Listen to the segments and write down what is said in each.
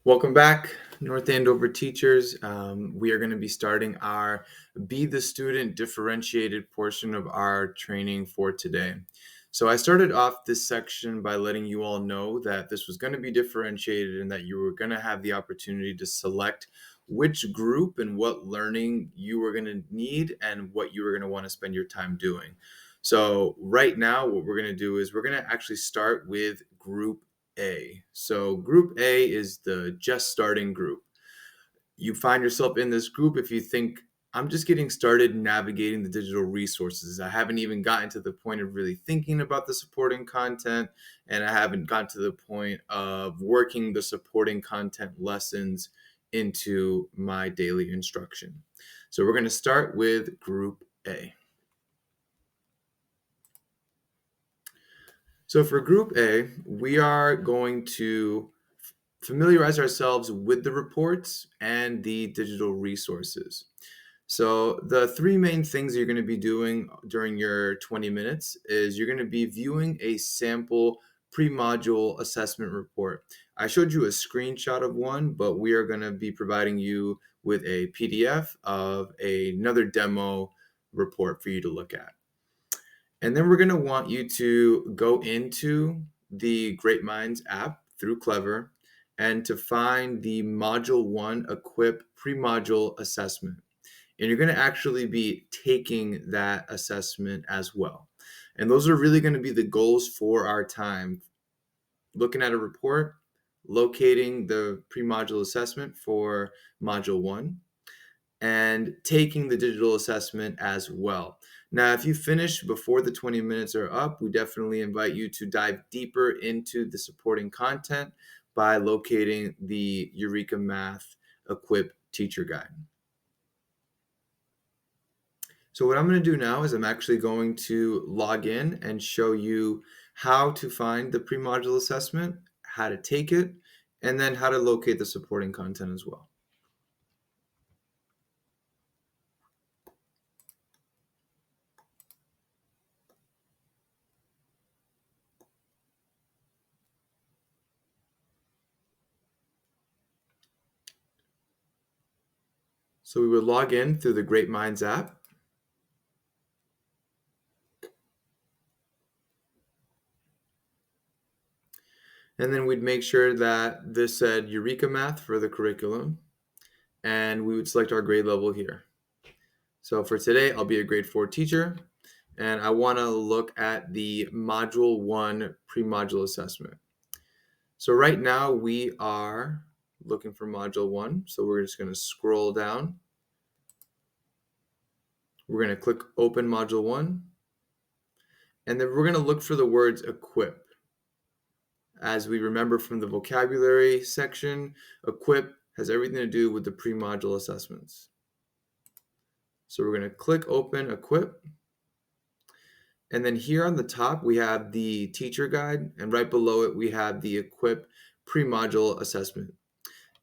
Welcome back, North Andover teachers. We are going to be starting our Be the Student differentiated portion of our training for today. So, I started off this section by letting you all know that this was going to be differentiated and that you were going to have the opportunity to select which group and what learning you were going to need and what you were going to want to spend your time doing. So, right now, what we're going to do is we're going to actually start with group A. So, group A is the just starting group. You find yourself in this group if you think, I'm just getting started navigating the digital resources. I haven't even gotten to the point of really thinking about the supporting content, and I haven't gotten to the point of working the supporting content lessons into my daily instruction. So, we're going to start with group A. So for group A, we are going to familiarize ourselves with the reports and the digital resources. So the three main things you're going to be doing during your 20 minutes is you're going to be viewing a sample pre-module assessment report. I showed you a screenshot of one, but we are going to be providing you with a PDF of another demo report for you to look at. And then we're going to want you to go into the Great Minds app through Clever and to find the Module 1 Equip Pre-Module Assessment. And you're going to actually be taking that assessment as well. And those are really going to be the goals for our time. Looking at a report, locating the pre-module assessment for Module 1, and taking the digital assessment as well. Now, if you finish before the 20 minutes are up, we definitely invite you to dive deeper into the supporting content by locating the Eureka Math Equip Teacher Guide. So what I'm going to do now is I'm actually going to log in and show you how to find the pre-module assessment, how to take it, and then how to locate the supporting content as well. So we would log in through the Great Minds app. And then we'd make sure that this said Eureka Math for the curriculum. And we would select our grade level here. So for today, I'll be a grade 4 teacher. And I want to look at the Module 1 pre-module assessment. So right now we are looking for Module 1. So we're just going to scroll down. We're going to click Open Module 1. And then we're going to look for the words equip. As we remember from the vocabulary section, equip has everything to do with the pre-module assessments. So we're going to click Open Equip. And then here on the top, we have the teacher guide. And right below it, we have the Equip pre-module assessment.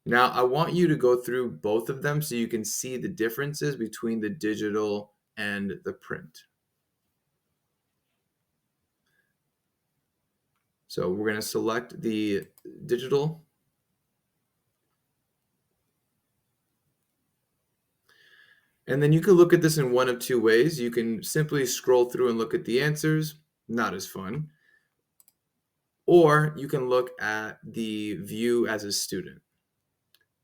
Now, I want you to go through both of them so you can see the differences between the digital and the print. So we're going to select the digital. And then you can look at this in one of two ways. You can simply scroll through and look at the answers, not as fun. Or you can look at the view as a student.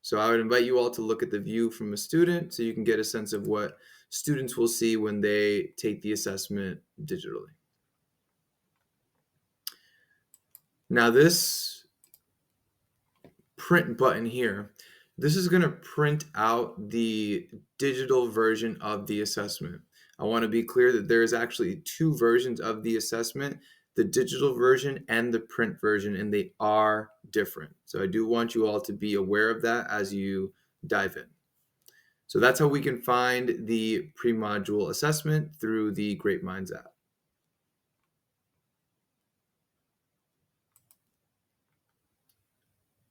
So I would invite you all to look at the view from a student so you can get a sense of what students will see when they take the assessment digitally. Now this print button here, this is going to print out the digital version of the assessment. I want to be clear that there is actually two versions of the assessment, the digital version and the print version, and they are different. So I do want you all to be aware of that as you dive in. So that's how we can find the pre-module assessment through the Great Minds app.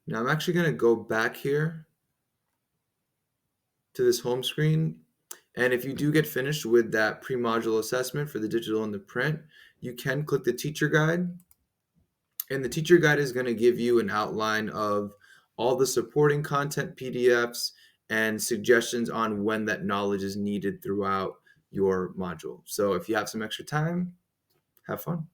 Now I'm actually going to go back here to this home screen. And if you do get finished with that pre-module assessment for the digital and the print, you can click the teacher guide. And the teacher guide is going to give you an outline of all the supporting content PDFs, and suggestions on when that knowledge is needed throughout your module. So if you have some extra time, have fun.